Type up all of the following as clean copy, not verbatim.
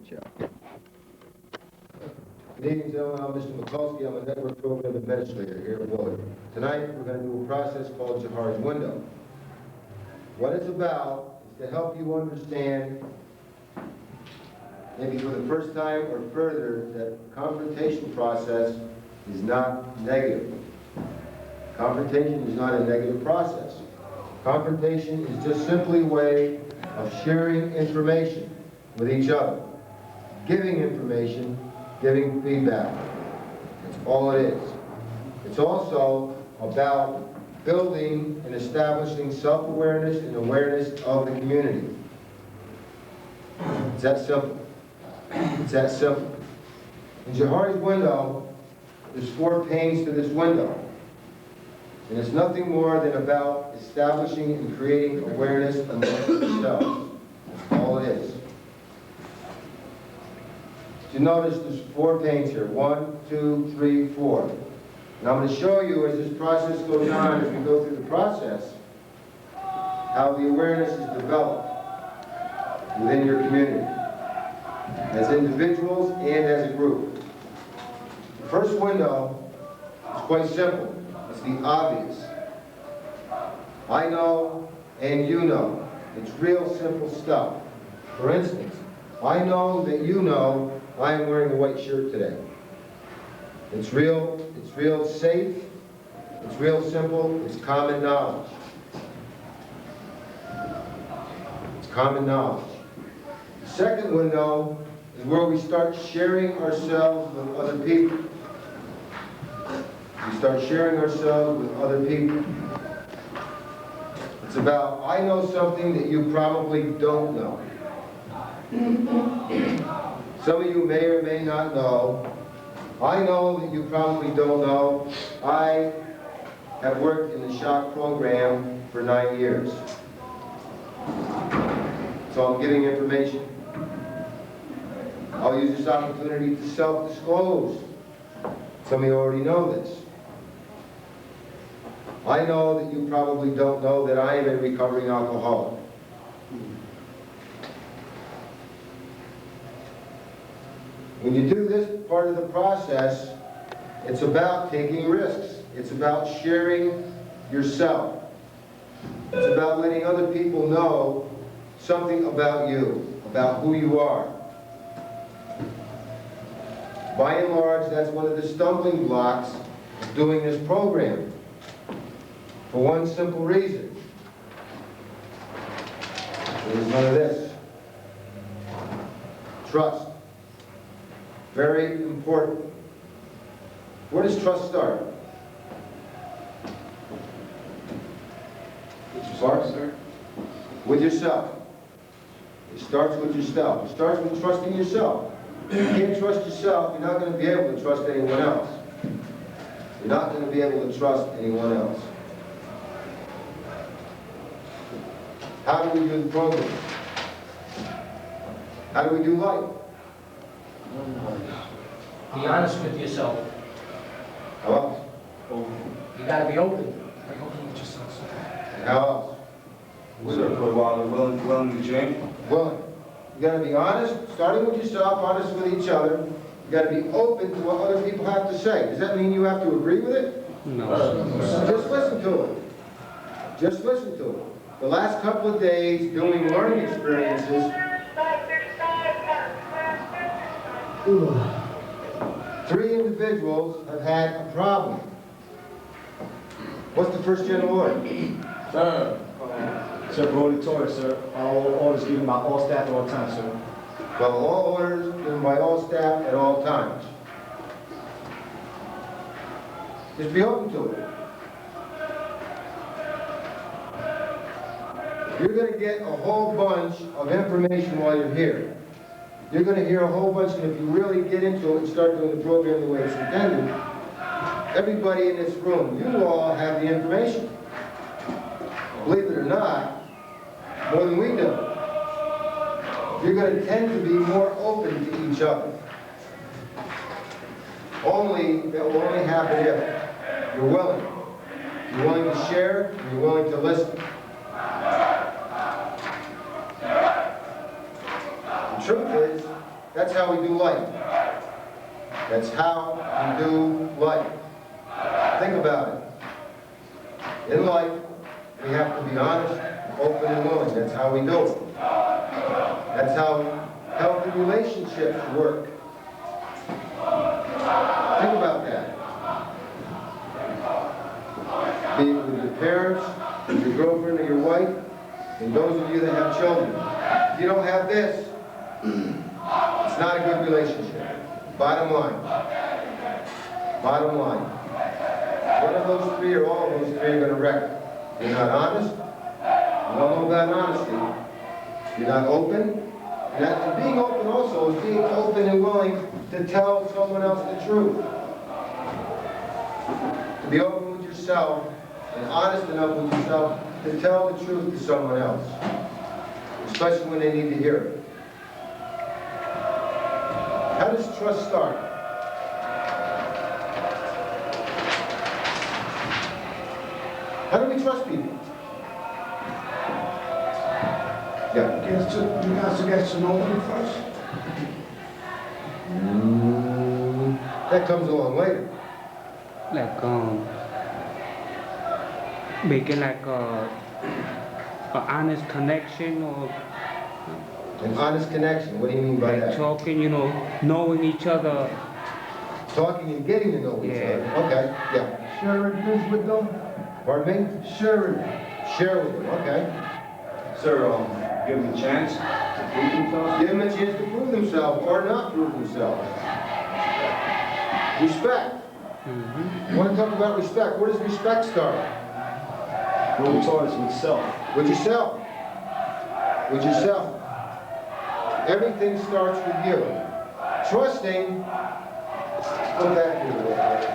each other. Good evening, gentlemen. I'm Mr. Mikulski. I'm a network program administrator here at Willard. Tonight, we're going to do a process called Johari's window. What it's about is to help you understand, maybe for the first time or further, that the confrontation process is not negative. Confrontation is not a negative process. Confrontation is just simply a way of sharing information with each other, giving information, giving feedback. That's all it is. It's also about building and establishing self-awareness and awareness of the community. It's that simple. It's that simple. In Johari's window, there's 4 panes to this window. And it's nothing more than about establishing and creating awareness amongst yourselves. That's all it is. You notice there's 4 panes here. 1, 2, 3, 4. And I'm going to show you as this process goes on, as we go through the process, how the awareness is developed within your community, as individuals and as a group. The first window is quite simple. It's the obvious. I know and you know. It's real simple stuff. For instance, I know that you know I am wearing a white shirt today. It's real safe, it's real simple, it's common knowledge. It's common knowledge. The second window is where we start sharing ourselves with other people. We start sharing ourselves with other people. It's about, I know something that you probably don't know. Some of you may or may not know. I know that you probably don't know. I have worked in the shock program for 9 years. So I'm giving information. I'll use this opportunity to self-disclose. Some of you already know this. I know that you probably don't know that I am a recovering alcoholic. When you do this part of the process, it's about taking risks. It's about sharing yourself. It's about letting other people know something about you, about who you are. By and large, that's one of the stumbling blocks of doing this program. For one simple reason. There's none of this. Trust. Very important. Where does trust start? With yourself. It starts with yourself. It starts with trusting yourself. If you can't trust yourself, you're not going to be able to trust anyone else. You're not going to be able to trust anyone else. How do we do the program? How do we do life? Be honest with yourself. How else? You gotta be open. Be open with yourself, sir. How else? Sir, for a while, willing to change. Willing. You gotta be honest, starting with yourself, honest with each other. You gotta be open to what other people have to say. Does that mean you have to agree with it? No. Just listen to it. Just listen to it. The last couple of days doing learning experiences, 3 individuals have had a problem. What's the first general order? Sir. Sir, prohibitory, sir. All orders given by all staff at all times, sir. Well, all orders given by all staff at all times. Just be open to it. You're going to get a whole bunch of information while you're here. You're going to hear a whole bunch, and if you really get into it and start doing the program the way it's intended, everybody in this room, you all have the information. Believe it or not, more than we do. You're going to tend to be more open to each other. That will only happen if you're willing. You're willing to share, and you're willing to listen. The truth is, That's how we do life. That's how we do life. Think about it. In life, we have to be honest, open, and willing. That's how we do it. That's how healthy relationships work. Think about that. Be it with your parents, with your girlfriend or your wife, and those of you that have children. If you don't have this, it's not a good relationship. Bottom line. Bottom line. One of those three or all of those three are going to wreck it. You're not honest. You don't know about honesty. You're not open. And being open also is being open and willing to tell someone else the truth. To be open with yourself and honest enough with yourself to tell the truth to someone else, especially when they need to hear it. How does trust start? How do we trust people? Yeah. You guys to get to know them first. That comes along later. Like making like a honest connection, or An honest connection. What do you mean by like that? talking, you know, knowing each other. Talking and getting to know each other. Okay. Yeah. Sharing this with them. Pardon me? Sharing. Share with them. Okay. Sir, give them a chance to prove themselves. Give them a chance to prove themselves or not prove themselves. Respect. You want to talk about respect? Where does respect start? Rolling towards with self. With yourself. With yourself. Everything starts with you. Trusting. Come back here a little bit.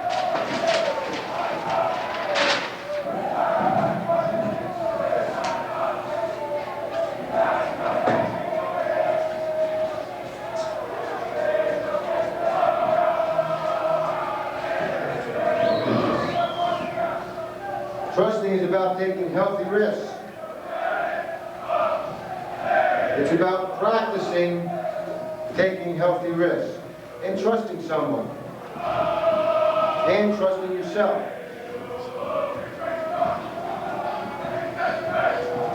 Trusting is about taking healthy risks. It's about practicing taking healthy risks and trusting someone and trusting yourself.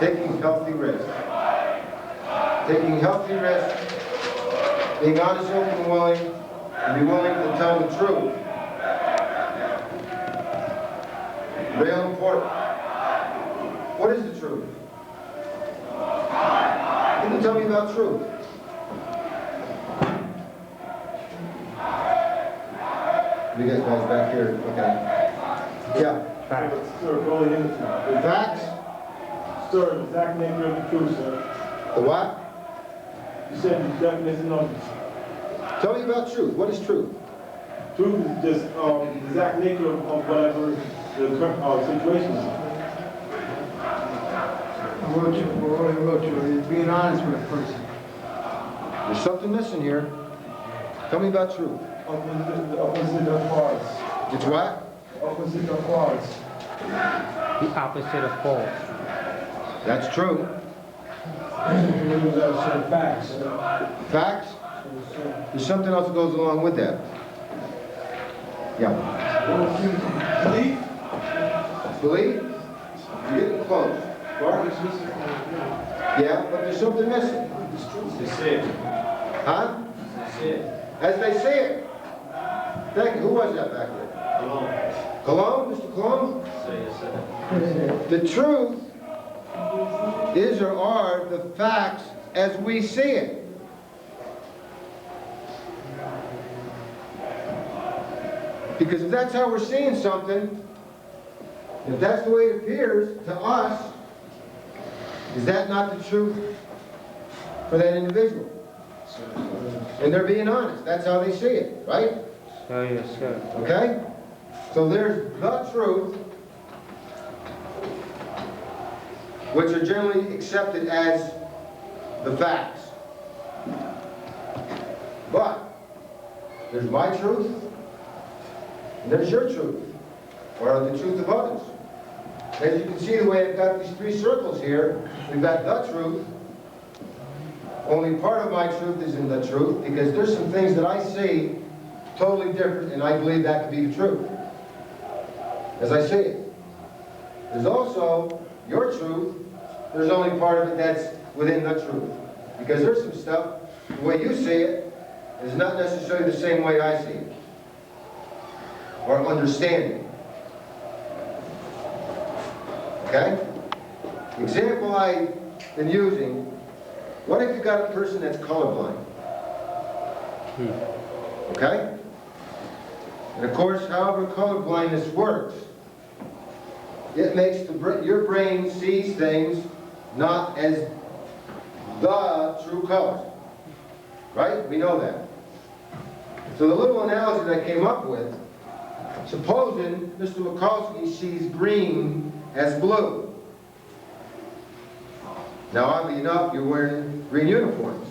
Taking healthy risks. Taking healthy risks, being honest, open, and willing, and be willing to tell the truth. Real important. What is the truth? Can you tell me about truth? You guys back here, okay. Yeah. Sir, going into The facts? sir, the exact nature of the truth, sir. The what? You said the definition of Tell me about truth. What is truth? truth is just the exact nature of whatever the situation is. I wrote you. Being honest with a person. There's something missing here. Tell me about truth. The opposite of false. It's what? Opposite of false. The opposite of false. That's true. Facts. Facts? There's something else that goes along with that. Yeah. Belief. Belief? You're getting close. Bart? Yeah, but there's something missing. That's it. Huh? That's it. As they say it. Thank you. Who was that back there? Cologne? Mr. Cologne? The truth is or are the facts as we see it. Because if that's how we're seeing something, if that's the way it appears to us, is that not the truth for that individual? And they're being honest. That's how they see it, right? Oh, yes, sir. Okay? So there's the truth, which are generally accepted as the facts. But there's my truth, and there's your truth, or the truth of others. As you can see, the way I've got these three circles here, we've got the truth, Only part of my truth is in the truth, because there's some things that I see totally different, and I believe that to be the truth, as I see it. There's also your truth. There's only part of it that's within the truth, because there's some stuff, the way you see it, is not necessarily the same way I see it, or understand it. Okay? The example I've been using, what if you got a person that's colorblind? Okay? And of course, however colorblindness works, it makes your brain sees things not as the true colors. Right? We know that. So the little analogy that I came up with, supposing Mr. Mikulski sees green as blue. Now, oddly enough, you're wearing green uniforms.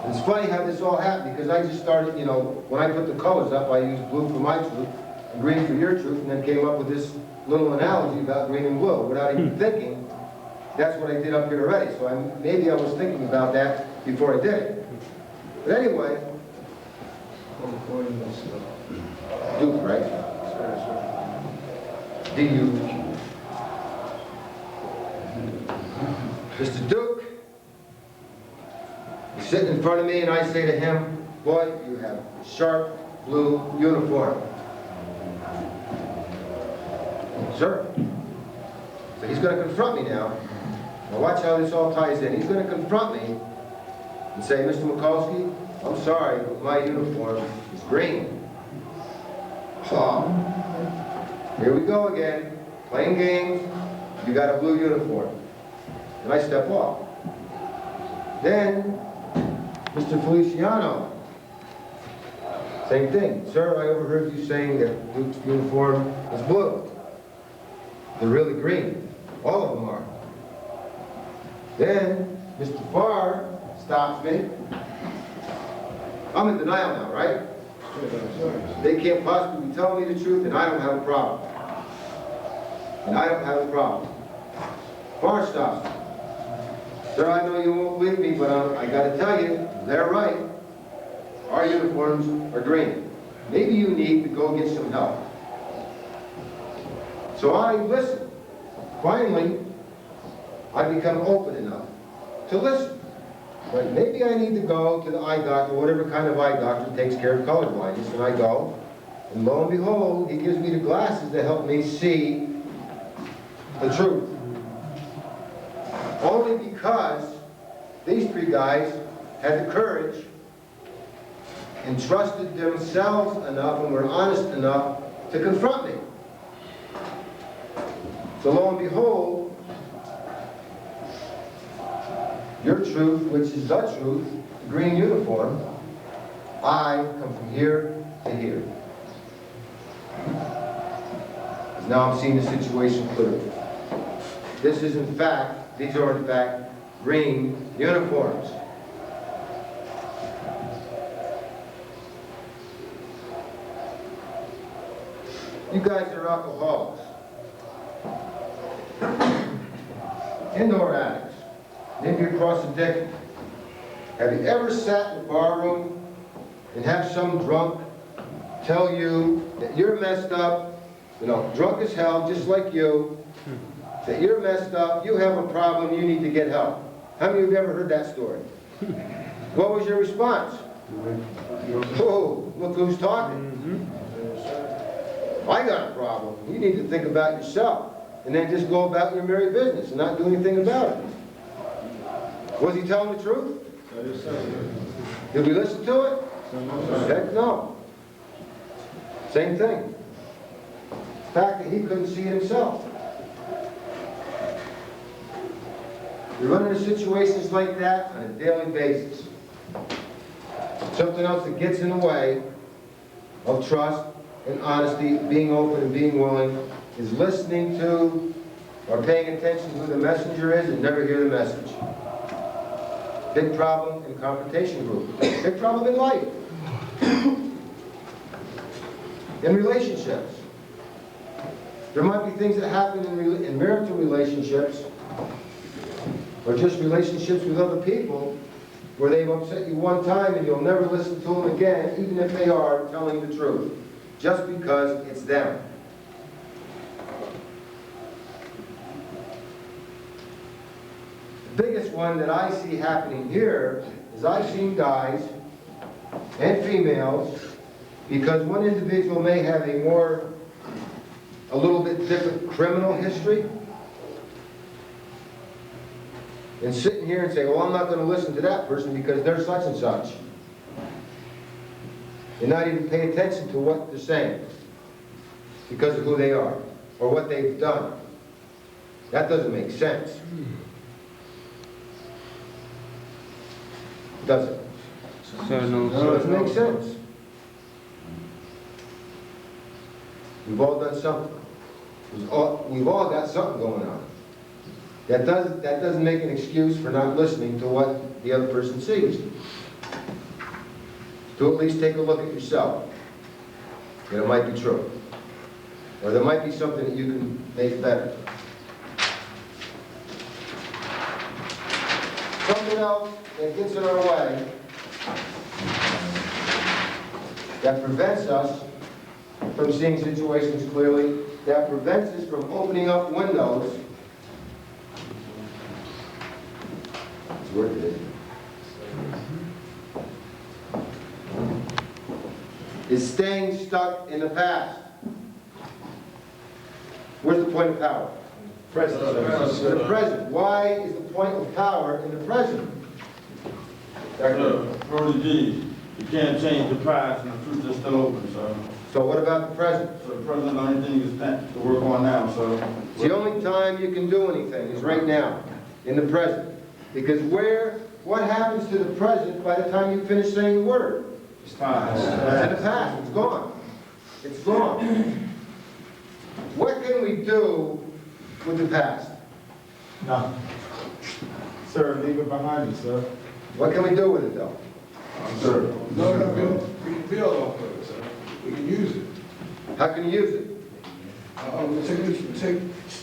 It's funny how this all happened, because I just started, you know, when I put the colors up, I used blue for my truth, and green for your truth, and then came up with this little analogy about green and blue, without even thinking. That's what I did up here already, so maybe I was thinking about that before I did it. But anyway, Duke, right? D-U. Mr. Duke, he's sitting in front of me, and I say to him, boy, you have a sharp blue uniform. Sir. So he's going to confront me now. Now watch how this all ties in. He's going to confront me and say, Mr. Mikulski, I'm sorry, but my uniform is green. Oh. Here we go again. Playing games. You got a blue uniform. And I step off. Then, Mr. Feliciano. Same thing. Sir, I overheard you saying that Duke's uniform is blue. They're really green. All of them are. Then, Mr. Farr stops me. I'm in denial now, right? They can't possibly be telling me the truth, and I don't have a problem. And I don't have a problem. Farr stops me. Sir, I know you won't believe me, but I got to tell you, they're right. Our uniforms are green. Maybe you need to go get some help. So I listen. Finally, I become open enough to listen. But maybe I need to go to the eye doctor, whatever kind of eye doctor takes care of color blindness, and I go, and lo and behold, he gives me the glasses to help me see the truth. Only because these three guys had the courage and trusted themselves enough and were honest enough to confront me. So lo and behold, your truth, which is the truth, the green uniform, I come from here to here. Now I'm seeing the situation clearly. This is in fact, these are in fact green uniforms. You guys are alcoholics. Indoor addicts. Maybe across addiction. Have you ever sat in a bar room and have some drunk tell you that you're messed up, you know, drunk as hell, just like you, that you're messed up, you have a problem, you need to get help? How many of you have ever heard that story? What was your response? Oh, look who's talking. I got a problem. You need to think about yourself. And then just go about your merry business and not do anything about it. Was he telling the truth? Did we listen to it? Heck no. Same thing. The fact that he couldn't see it himself. We run into situations like that on a daily basis. Something else that gets in the way of trust and honesty, being open and being willing, is listening to or paying attention to who the messenger is and never hear the message. Big problem in confrontation group. Big problem in life. In relationships. There might be things that happen in marital relationships or just relationships with other people where they've upset you one time and you'll never listen to them again, even if they are telling the truth, just because it's them. The biggest one that I see happening here is I've seen guys and females, because one individual may have a little bit different criminal history, and sitting here and say, well, I'm not going to listen to that person because they're such and such. And not even pay attention to what they're saying because of who they are or what they've done. That doesn't make sense. Does it? Sir, no, It sir. doesn't make sense. We've all done something. We've all got something going on. That doesn't make an excuse for not listening to what the other person sees. To at least take a look at yourself. And it might be true. Or there might be something that you can make better. Something else that gets in our way, that prevents us from seeing situations clearly, that prevents us from opening up windows. That's where it is staying stuck in the past. Where's the point of power? Present, sir. The present. Why is the point of power in the present? Brody G, you can't change the past and the future is still open, sir. So what about the present? So the present, the only thing is to work on now, sir. It's the only time you can do anything is right now, in the present. Because what happens to the present by the time you finish saying the word? It's time. It's in the past, it's gone. It's gone. What can we do with the past? No. Sir, leave it behind you, sir. What can we do with it though? Sir. No, we can build off of it, sir. We can use it. How can you use it?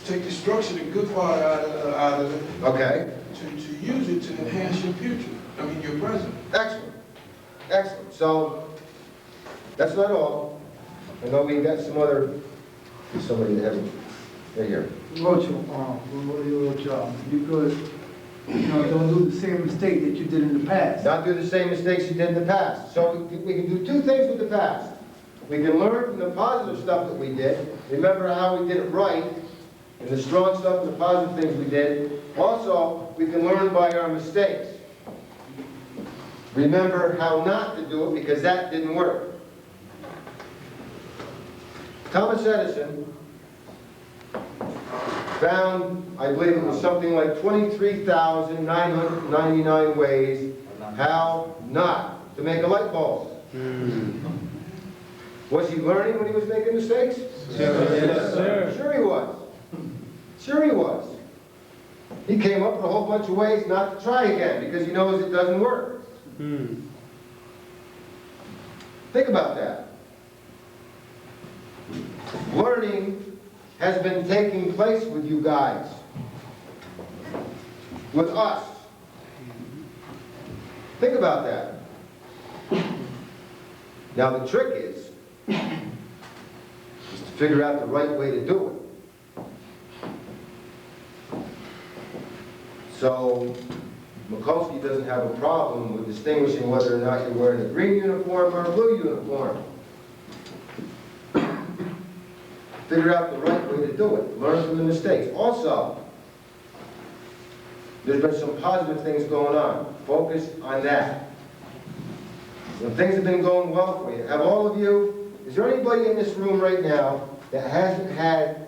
Take the structure, the good part out of it, Okay, to use it to enhance your future. I mean, your present. excellent, excellent. So, that's not all. I know we got somebody that hasn't, right here. Wrote you could, don't do the same mistake that you did in the past. Not do the same mistakes you did in the past. So we can do two things with the past. We can learn from the positive stuff that we did, remember how we did it right, and the strong stuff and the positive things we did. Also, we can learn by our mistakes. Remember how not to do it because that didn't work. Thomas Edison found, I believe it was something like 23,999 ways how not to make a light bulb. Was he learning when he was making mistakes? Yes, sir. Sure he was. Sure he was. He came up with a whole bunch of ways not to try again because he knows it doesn't work. Think about that. Learning has been taking place with you guys, with us. Think about that. Now the trick is to figure out the right way to do it. So Mikulski doesn't have a problem with distinguishing whether or not you're wearing a green uniform or a blue uniform. Figure out the right way to do it. Learn from the mistakes. Also, there's been some positive things going on. Focus on that. When things have been going well for you, have all of you, is there anybody in this room right now that hasn't had,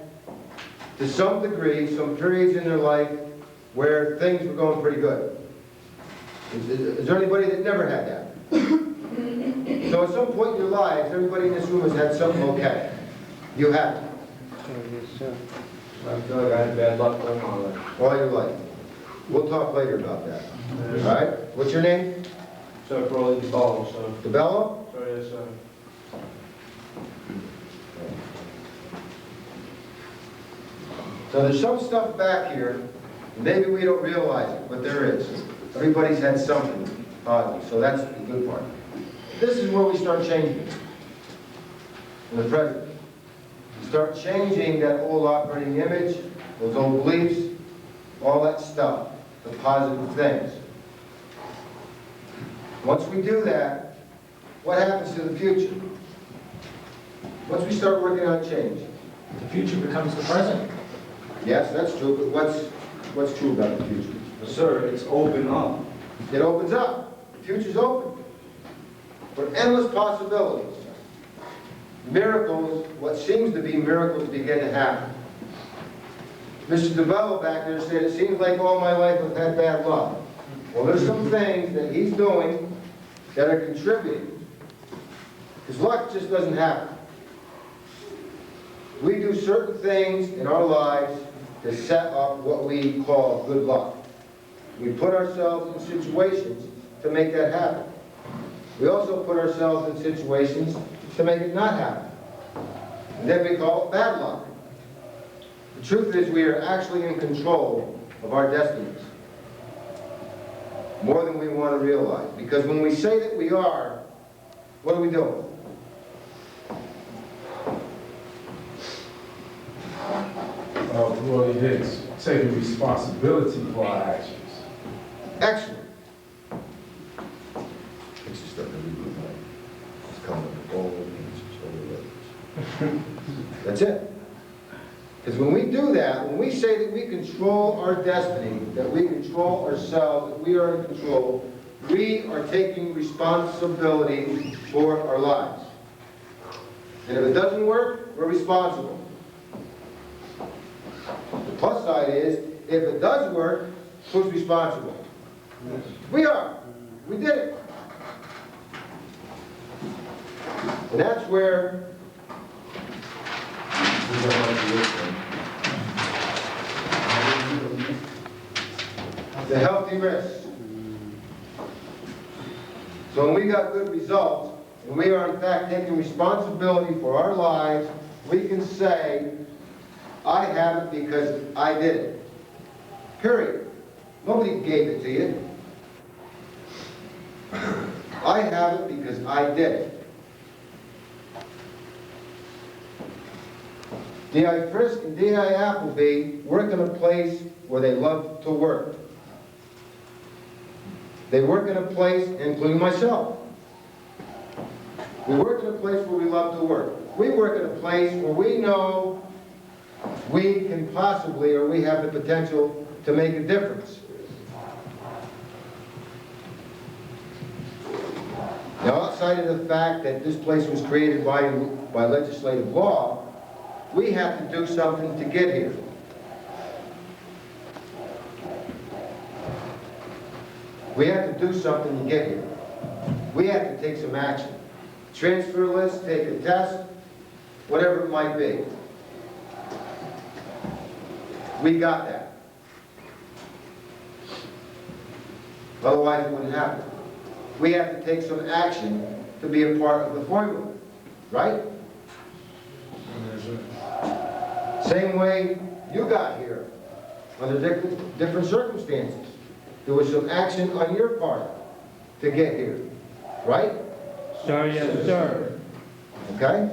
to some degree, some periods in their life where things were going pretty good? Is there anybody that never had that? So at some point in your lives, everybody in this room has had something okay. You have. Yes, sir. I feel like I had bad luck all my life. All your life. We'll talk later about that. All right? What's your name? Sir, probably the ball, sir. DeBello? Sir, yes, sir. So there's some stuff back here Maybe we don't realize it, but there is. Everybody's had something positive, so that's the good part. This is where we start changing in the present. We start changing that old operating image, those old beliefs, all that stuff, the positive things. Once we do that, what happens to the future? Once we start working on change. The future becomes the present. Yes, that's true, but what's true about the future? Sir, it's open up. It opens up. The future's open. For endless possibilities. Miracles, what seems to be miracles, begin to happen. Mr. DeBello back there said, it seems like all my life I've had bad luck. Well, there's some things that he's doing that are contributing. Because luck just doesn't happen. We do certain things in our lives to set up what we call good luck. We put ourselves in situations to make that happen. We also put ourselves in situations to make it not happen. And then we call it bad luck. The truth is we are actually in control of our destinies. More than we want to realize. Because when we say that we are, what are we doing? Well, it is taking responsibility for our actions. Excellent. It's just starting to read my mind. It's coming up with all the answers, all the letters. That's it. Because when we do that, when we say that we control our destiny, that we control ourselves, that we are in control, we are taking responsibility for our lives. And if it doesn't work, we're responsible. The plus side is, if it does work, who's responsible? We are. We did it. And that's where the healthy risk. So when we got good results, and we are in fact taking responsibility for our lives, we can say, I have it because I did it. Period. Nobody gave it to you. I have it because I did it. D.I. Frisk and D.I. Appleby work in a place where they love to work. They work in a place, including myself. We work in a place where we love to work. We work in a place where we know we can possibly, or we have the potential to make a difference. Now, outside of the fact that this place was created by legislative law, we have to do something to get here. We have to do something to get here. We have to take some action. Transfer list, take a test, whatever it might be. We got that. Otherwise it wouldn't happen. We have to take some action to be a part of the formula, right? Same way you got here, under different circumstances. There was some action on your part to get here, right? Sir, yes, sir. Okay?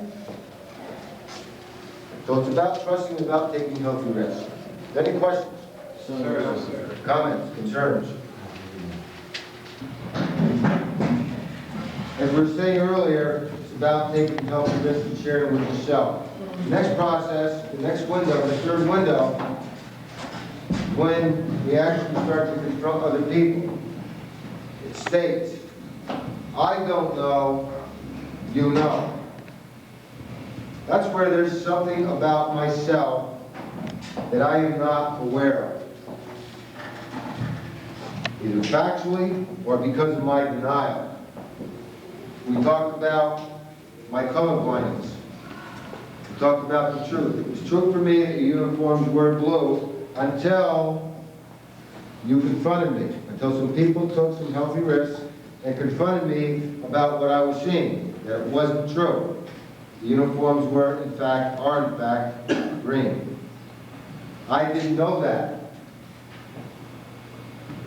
So it's about trusting, it's about taking healthy risks. Any questions? Sir. Comments, concerns? As we were saying earlier, it's about taking healthy risks and sharing with yourself. The next process, the next window, the third window, when we actually start to confront other people. It states, I don't know, you know. That's where there's something about myself that I am not aware of. Either factually or because of my denial. We talked about my colorblindness. We talked about the truth. It was true for me that the uniforms were blue until you confronted me, until some people took some healthy risks and confronted me about what I was seeing, that it wasn't true. The uniforms are in fact green. I didn't know that.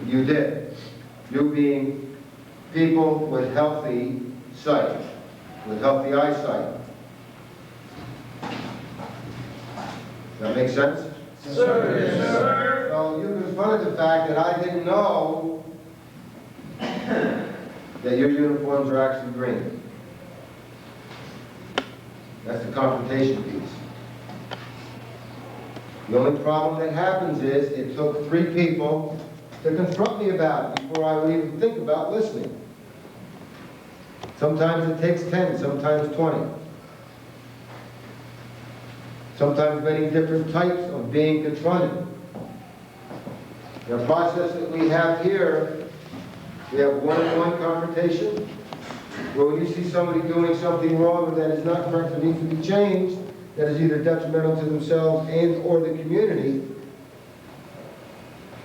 You did. You being people with healthy sight, with healthy eyesight. Does that make sense? Sir. Yes, sir. So you confronted the fact that I didn't know that your uniforms are actually green. That's the confrontation piece. The only problem that happens is it took 3 people to confront me about it before I would even think about listening. Sometimes it takes 10, sometimes 20. Sometimes many different types of being confronted. The process that we have here, we have one-on-one confrontation, where when you see somebody doing something wrong or that is not correct or needs to be changed, that is either detrimental to themselves and or the community,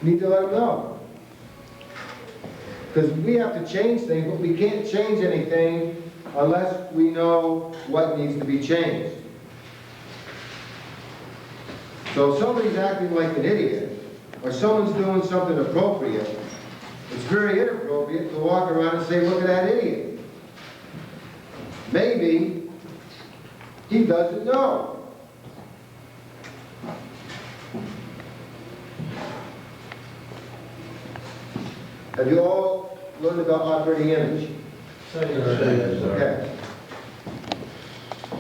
you need to let them know. Because we have to change things, but we can't change anything unless we know what needs to be changed. So if somebody's acting like an idiot, or someone's doing something appropriate, it's very inappropriate to walk around and say, look at that idiot. Maybe he doesn't know. Have you all learned about operating image? Okay.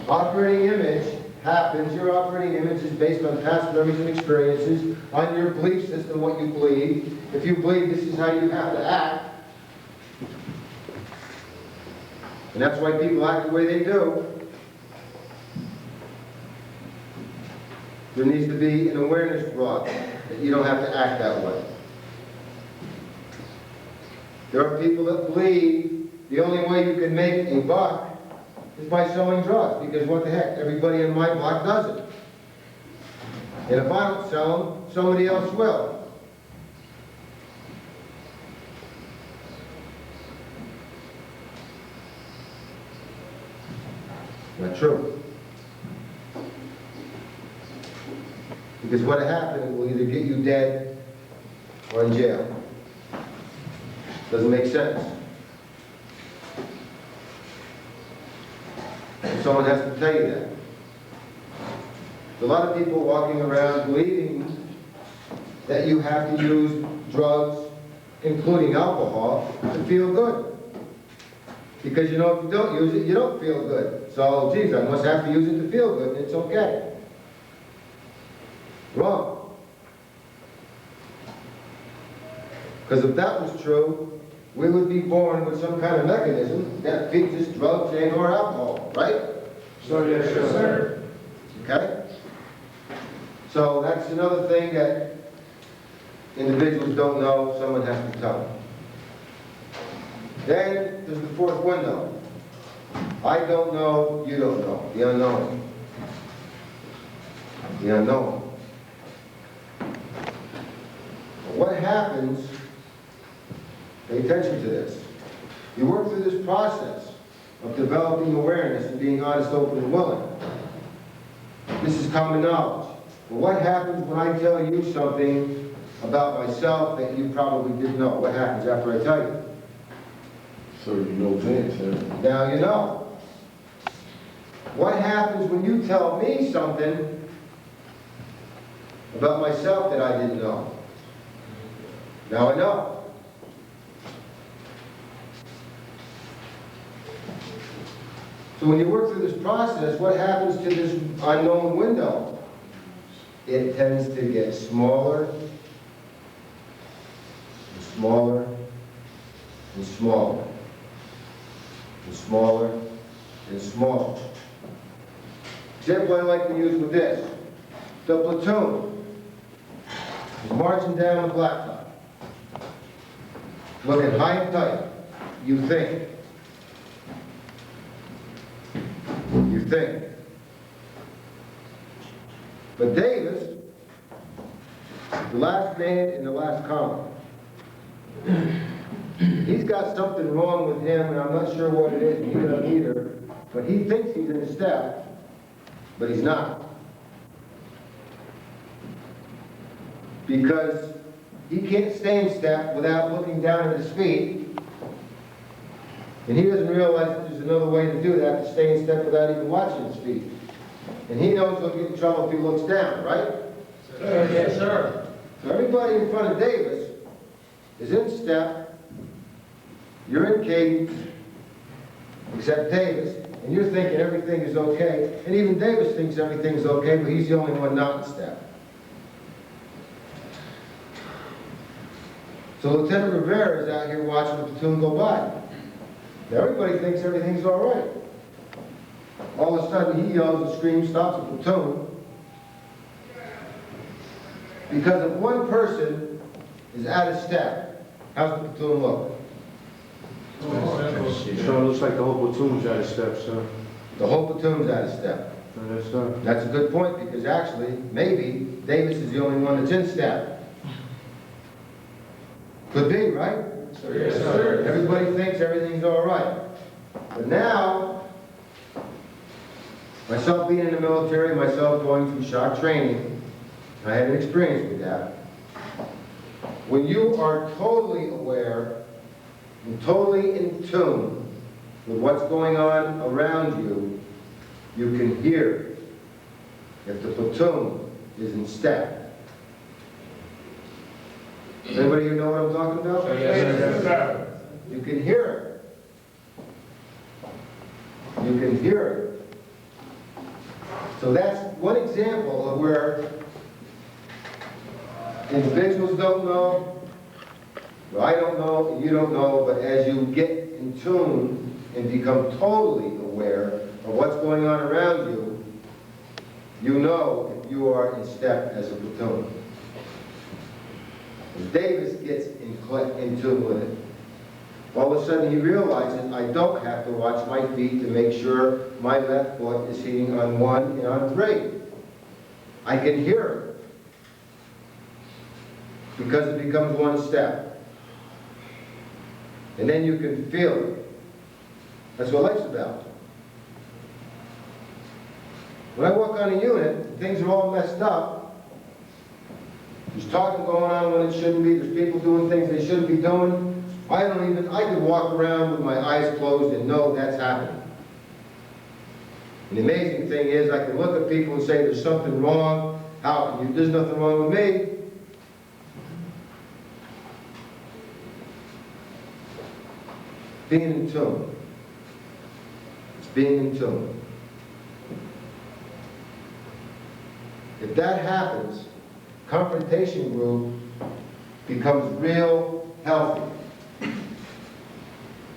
Operating image happens, your operating image is based on past memories and experiences, on your belief system, what you believe. If you believe this is how you have to act, and that's why people act the way they do, there needs to be an awareness brought that you don't have to act that way. There are people that believe the only way you can make a buck is by selling drugs, because what the heck, everybody in my block does it. And if I don't sell them, somebody else will. Not true. Because what happened, it will either get you dead or in jail. Doesn't make sense. Someone has to tell you that. There's a lot of people walking around believing that you have to use drugs, including alcohol, to feel good. Because you know, if you don't use it, you don't feel good. So, geez, I must have to use it to feel good, and it's okay. Wrong. Because if that was true, we would be born with some kind of mechanism that feeds us drugs and or alcohol, right? So, yes, sir. Okay? So that's another thing that individuals don't know, someone has to tell them. Then there's the 4th window. I don't know, you don't know, the unknown. The unknown. What happens, pay attention to this. You work through this process of developing awareness and being honest, open, and willing. This is common knowledge. But what happens when I tell you something about myself that you probably didn't know? What happens after I tell you? So you know then, sir. Now you know. What happens when you tell me something about myself that I didn't know? Now I know. So when you work through this process, what happens to this unknown window? It tends to get smaller, and smaller, and smaller, and smaller, and smaller. Example I like to use with this. The platoon is marching down the blacktop. Looking high and tight. You think. You think. But Davis, the last man in the last column, he's got something wrong with him, and I'm not sure what it is, he doesn't either, but he thinks he's in a step, but he's not. Because he can't stay in step without looking down at his feet. And he doesn't realize that there's another way to do that, to stay in step without even watching his feet. And he knows he'll get in trouble if he looks down, right? Yes, sir. So everybody in front of Davis is in step, you're in cadence, except Davis, and you're thinking everything is okay, and even Davis thinks everything's okay, but he's the only one not in step. So Lieutenant Rivera is out here watching the platoon go by. Now everybody thinks everything's all right. All of a sudden he yells and screams, stops the platoon, because if one person is out of step, how's the platoon look? Sure, looks like the whole platoon's out of step, sir. The whole platoon's out of step. Yes, sir. That's a good point, because actually, maybe Davis is the only one that's in step. Could be, right? Yes, sir. Everybody thinks everything's all right. But now, myself being in the military, myself going through shock training, I had an experience with that. When you are totally aware and totally in tune with what's going on around you, you can hear if the platoon is in step. Anybody here know what I'm talking about? Yes, sir. You can hear it. You can hear it. So that's one example of where individuals don't know, well, I don't know, and you don't know, but as you get in tune and become totally aware of what's going on around you, you know if you are in step as a platoon. As Davis gets in tune with it, all of a sudden he realizes I don't have to watch my feet to make sure my left foot is hitting on 1 and on 3. I can hear it because it becomes one step. And then you can feel it. That's what life's about. When I walk on a unit, things are all messed up. There's talking going on when it shouldn't be. There's people doing things they shouldn't be doing. I could walk around with my eyes closed and know that's happening. And the amazing thing is I can look at people and say there's something wrong. How can you? There's nothing wrong with me. Being in tune. It's being in tune. If that happens, confrontation group becomes real healthy.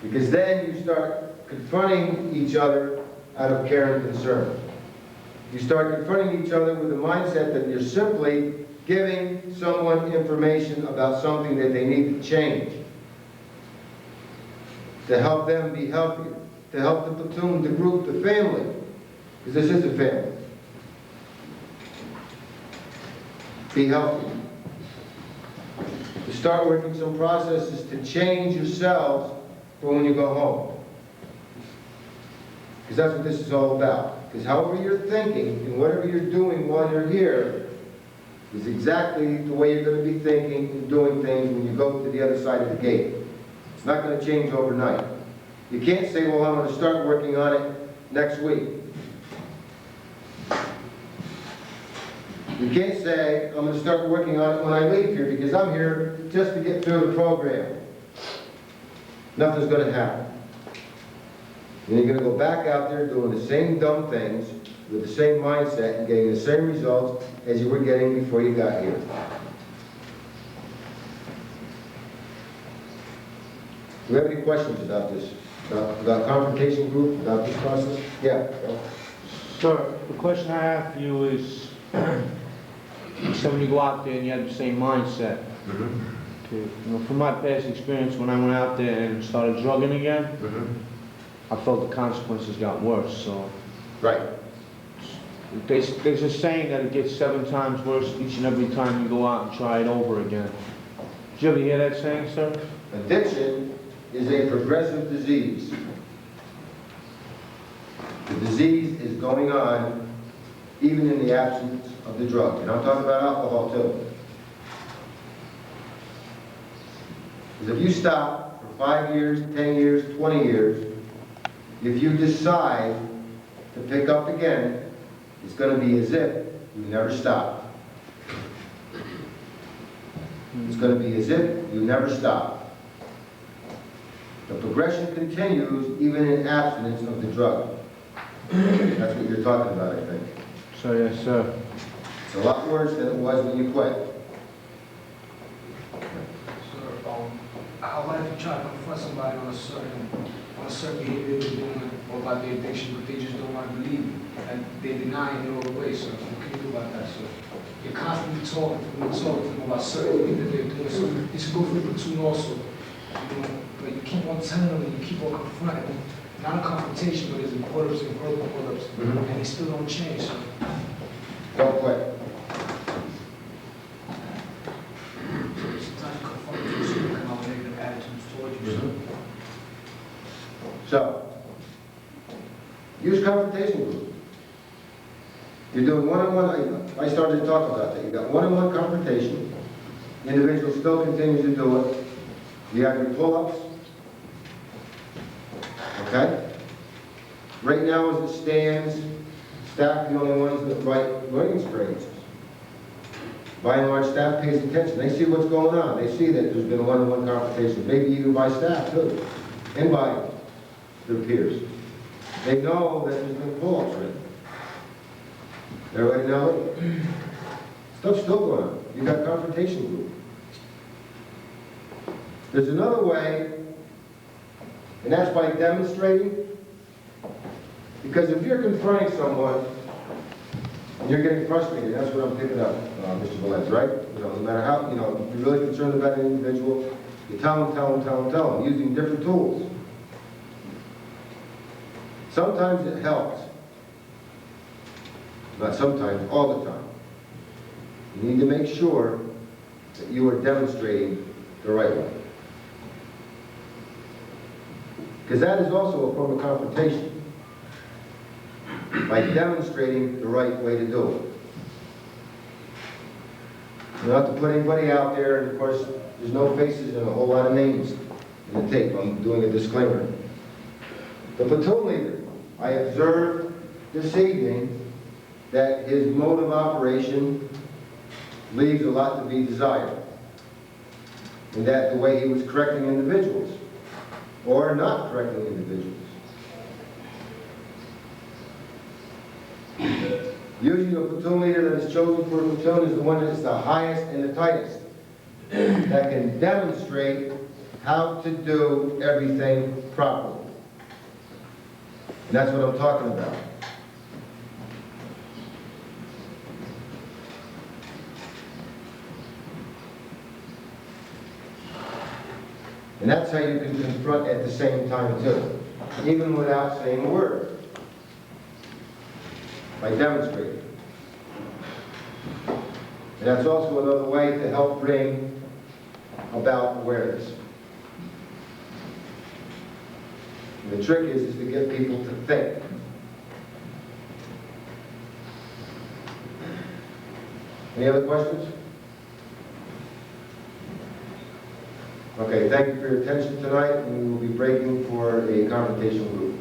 Because then you start confronting each other out of care and concern. You start confronting each other with the mindset that you're simply giving someone information about something that they need to change, to help them be healthier, to help the platoon, the group, the family, because this is a family. Be healthy. To start working some processes to change yourselves for when you go home. Because that's what this is all about. Because however you're thinking and whatever you're doing while you're here is exactly the way you're going to be thinking and doing things when you go to the other side of the gate. It's not going to change overnight. You can't say, well, I'm going to start working on it next week. You can't say, I'm going to start working on it when I leave here because I'm here just to get through the program. Nothing's going to happen. And you're going to go back out there doing the same dumb things with the same mindset and getting the same results as you were getting before you got here. Do we have any questions about this? About confrontation group, about this process? Yeah. Sir, the question I have for you is, so when you go out there and you have the same mindset, okay, from my past experience, when I went out there and started drugging again, I felt the consequences got worse. So, Right. there's a saying that it gets 7 times worse each and every time you go out and try it over again. Did you ever hear that saying, sir? Addiction is a progressive disease. The disease is going on even in the absence of the drug. And I'm talking about alcohol too. is if you stop for 5 years, 10 years, 20 years, if you decide to pick up again, it's going to be as if you never stopped. It's going to be as if you never stopped. The progression continues even in abstinence of the drug. That's what you're talking about, I think. So, yes, sir. It's a lot worse than it was when you quit. Sir, our life try to confront somebody on a certain behavior they're doing or about their addiction, but they just don't want to believe it. And they're denying it all the way, sir. What can you do about that, sir? You're constantly talking to them about certain things that they're doing. So it should go for the platoon also. You know, but you keep on telling them and you keep on confronting them. Not a confrontation, but it's in pull-ups and verbal pull-ups. And they still don't change, sir. Don't quit. Sometimes you confront them, so you come out with negative attitudes towards you, sir. So, use confrontation group. You're doing one-on-one, I started to talk about that. You got one-on-one confrontation. The individual still continues to do it. You have your pull-ups. Okay? Right now, as it stands, staff are the only ones that write learning experiences. By and large, staff pays attention. They see what's going on. They see that there's been one-on-one confrontation, maybe even by staff too, and by their peers. They know that there's been pull-ups written. Everybody know it? Stuff's still going on. You got confrontation group. There's another way, and that's by demonstrating. Because if you're confronting someone, and you're getting frustrated, that's what I'm picking up, Mr. Velez, right? You know, no matter how, you know, if you're really concerned about an individual, you tell them, using different tools. Sometimes it helps. Not sometimes, all the time. You need to make sure that you are demonstrating the right way. Because that is also a form of confrontation. By demonstrating the right way to do it. You don't have to put anybody out there, and of course, there's no faces and a whole lot of names in the tape. I'm doing a disclaimer. The platoon leader, I observed this evening that his mode of operation leaves a lot to be desired. And that the way he was correcting individuals, or not correcting individuals. Usually the platoon leader that is chosen for a platoon is the one that is the highest and the tightest, that can demonstrate how to do everything properly. And that's what I'm talking about. And that's how you can confront at the same time too, even without saying a word. By demonstrating. And that's also another way to help bring about awareness. And the trick is to get people to think. Any other questions? Okay, thank you for your attention tonight, and we will be breaking for a confrontation group.